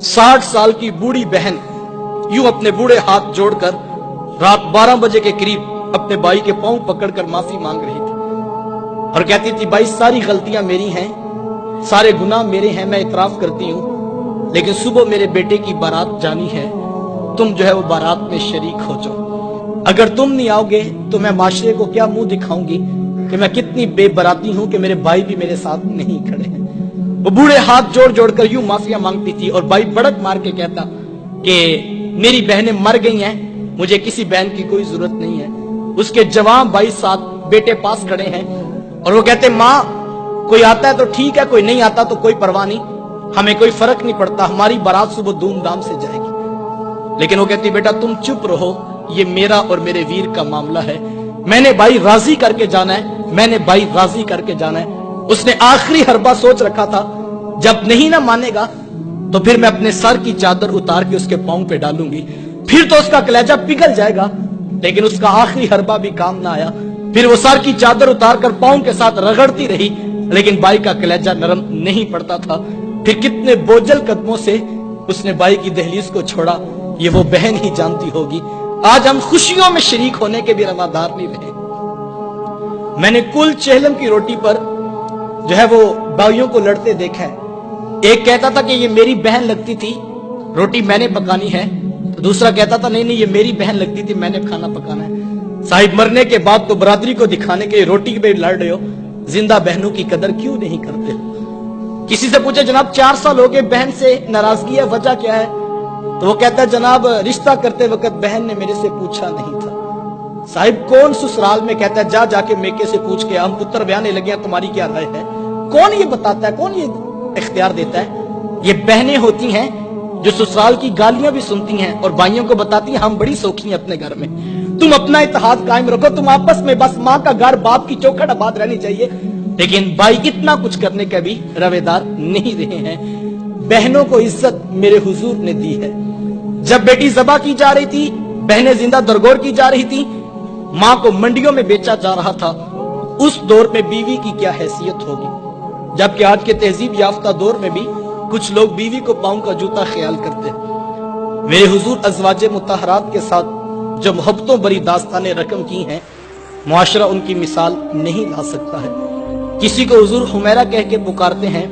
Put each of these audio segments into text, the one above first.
60 साल की बूढ़ी बहन यूं अपने बूढ़े हाथ जोड़कर रात 12 बजे के करीब अपने भाई के पांव पकड़कर माफी मांग रही थी और कहती थी, भाई सारी गलतियां मेरी हैं, सारे गुनाह मेरे हैं, मैं इतराफ करती हूं, लेकिन सुबह मेरे बेटे की बारात जानी है, तुम जो है वो बारात में शरीक हो जाओ। अगर तुम नहीं आओगे तो मैं माशरे को क्या मुंह दिखाऊंगी कि मैं कितनी बेबराती हूं कि मेरे भाई भी मेरे साथ नहीं खड़े हैं। वो बूढ़े हाथ जोड़ जोड़कर यूं माफिया मांगती थी और भाई बड़क मार के कहता कि मेरी बहनें मर गई हैं, मुझे किसी बहन की कोई जरूरत नहीं है। उसके जवान भाई साथ बेटे पास खड़े हैं और वो कहते, माँ कोई आता है तो ठीक है, कोई नहीं आता तो कोई परवाह नहीं, हमें कोई फर्क नहीं पड़ता, हमारी बारात सुबह धूमधाम से जाएगी। लेकिन वो कहती, बेटा तुम चुप रहो, ये मेरा और मेरे वीर का मामला है, मैंने भाई राजी करके जाना है, मैंने भाई राजी करके जाना है। उसने आखिरी हरबा सोच रखा था, जब नहीं ना मानेगा तो फिर मैं अपने सर की चादर उतार के उसके पांव पे डालूंगी, फिर तो उसका कलेजा पिघल जाएगा। लेकिन उसका आखिरी हरबा भी काम ना आया, फिर वो सर की चादर उतार कर पांव के साथ रगड़ती रही, लेकिन भाई का कलेजा नरम नहीं पड़ता था। फिर कितने बोझल कदमों से उसने भाई की दहलीज को छोड़ा, ये वो बहन ही जानती होगी। आज हम खुशियों में शरीक होने के भी रवादार नहीं रहे। मैंने कुल चेहलम की रोटी पर जो है वो भाइयों को लड़ते देखा है। एक कहता था कि ये मेरी बहन लगती थी, रोटी मैंने पकानी है, तो दूसरा कहता था नहीं ये मेरी बहन लगती थी, मैंने खाना पकाना है। साहिब मरने के बाद तो बरादरी को दिखाने के रोटी पे लड़ रहे हो, जिंदा बहनों की कदर क्यों नहीं करते हो? किसी से पूछे, जनाब 4 साल हो गए, बहन से नाराजगी है, वजह क्या है? तो वो कहता है, जनाब रिश्ता करते वक्त बहन ने मेरे से पूछा नहीं था। साहिब कौन ससुराल में कहता है जा जाके मेके से पूछ के हम पुत्र ब्याहने लगे हैं, तुम्हारी क्या राय है? कौन ये बताता है, कौन ये इख्तियार देता है? ये बहनें होती हैं जो ससुराल की गालियां भी सुनती हैं और भाइयों को बताती हैं हम बड़ी सौखी हैं अपने घर में, तुम अपना इत्तेहाद कायम रखो, तुम आपस में बस माँ का घर बाप की चौखट आबाद रहनी चाहिए। लेकिन भाई इतना कुछ करने का भी रवेदार नहीं रहे हैं। बहनों को इज्जत मेरे हुजूर ने दी है। जब बेटी ज़बा की जा रही थी, बहनें जिंदा दरगोर की जा रही थी, माँ को मंडियों में बेचा जा रहा था, उस दौर में बीवी की क्या हैसियत होगी? जबकि आज के तहजीब याफ्ता दौर में भी कुछ लोग बीवी को पांव का जूता ख्याल करते हैं। मेरे हुजूर अज़वाजे मुतहरात के साथ जो मोहब्बतों भरी दास्तानें रकम की हैं, मुआशरा उनकी मिसाल नहीं ला सकता है। किसी को हुजूर हुमैरा कह के पुकारते हैं,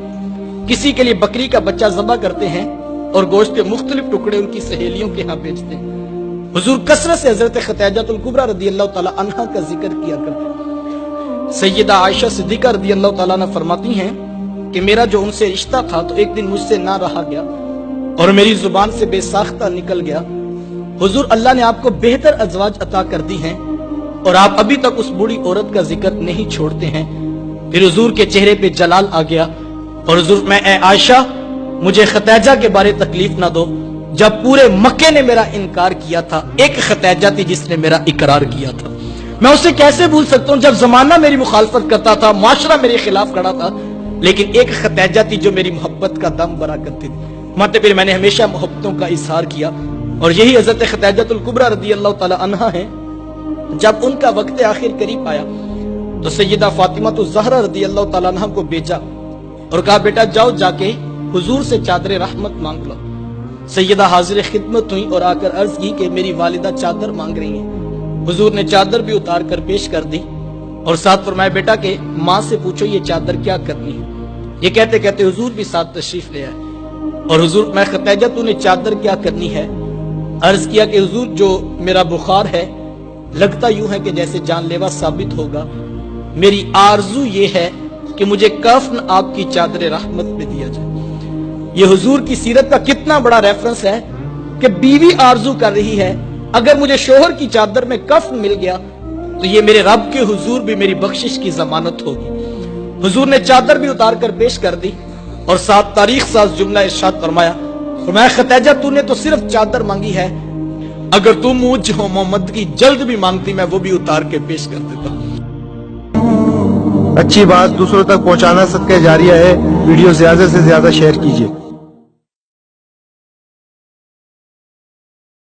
किसी के लिए बकरी का बच्चा ज़बा करते हैं और गोश्त के मुख्तलिफ टुकड़े उनकी सहेलियों के यहाँ बेचते हैं। हुजूर कसरत से हजरत खतीजतुल कुबरा रदियल्लाहु ताला अन्हा का जिक्र किया करते हैं। सैयदा आयशा सिद्दीका रदियल्लाहु ताला अन्हा फरमाती हैं कि मेरा जो उनसे रिश्ता था तो एक दिन मुझसे ना रहा गया और मेरी जुबान से बेसाख्ता निकल गया। हुजूर अल्लाह ने आपको बेहतर अज़वाज अता कर दी हैं और आप अभी तक उस बूढ़ी औरत का जिक्र नहीं छोड़ते हैं। फिर हुजूर के चेहरे पे जलाल आ गया और हुजूर मैं ए आयशा मुझे खतीजा के बारे तकलीफ ना दो, जब पूरे मक्के ने मेरा इनकार किया था, एक खतीजा थी जिसने मेरा इकरार किया था, मैं उसे कैसे भूल सकता हूं? जब जमाना मेरी मुखालफत करता था, माशरा मेरे खिलाफ खड़ा था, लेकिन एक खतीजा थी जो मेरी मोहब्बत का दम बरा करती थी। मतलब फिर मैंने हमेशा मोहब्बतों का इजहार किया और यही हजरत खतीजतुल कुबरा रदियल्लाहु ताला अन्हा है। जब उनका वक्त आखिर करीब आया तो सैयदा फातिमा तो ज़हरा रदियल्लाहु ताला अन्हा को भेजा और कहा, बेटा जाओ जाके हुजूर से चादर रहमत मांग लो। सैयदा हाजिर खिदमत हुई और आकर अर्ज की कि मेरी वालिदा चादर मांग रही हैं। हुजूर ने चादर भी उतार कर पेश कर दी और साथ फरमाया, बेटा के माँ से पूछो ये चादर क्या करनी है। ये कहते कहते हुजूर भी साथ तशरीफ ले आए और हुजूर मैं खतीजा तूने चादर क्या करनी है? अर्ज किया कि हुजूर जो मेरा बुखार है लगता यूं है कि जैसे जानलेवा साबित होगा, मेरी आरजू ये है कि मुझे कफन आपकी चादर रहमत में दिया जाए। ये हुजूर की सीरत का कितना बड़ा रेफरेंस है कि बीवी आरजू कर रही है, अगर मुझे शोहर की चादर में कफन मिल गया तो ये मेरे रब के हुजूर भी मेरी बख्शिश की जमानत होगी। हुजूर ने चादर भी उतार कर पेश कर दी और साथ तारीख साज जुमला इरशाद फरमाया, मैं खतीजा तूने तो सिर्फ चादर मांगी है, अगर तू मुझ मोहम्मद की जल्द भी मांगती मैं वो भी उतार के पेश कर देता। अच्छी बात दूसरों तक पहुंचाना सदका जारिया है। वीडियो ज्यादा से ज्यादा शेयर कीजिए।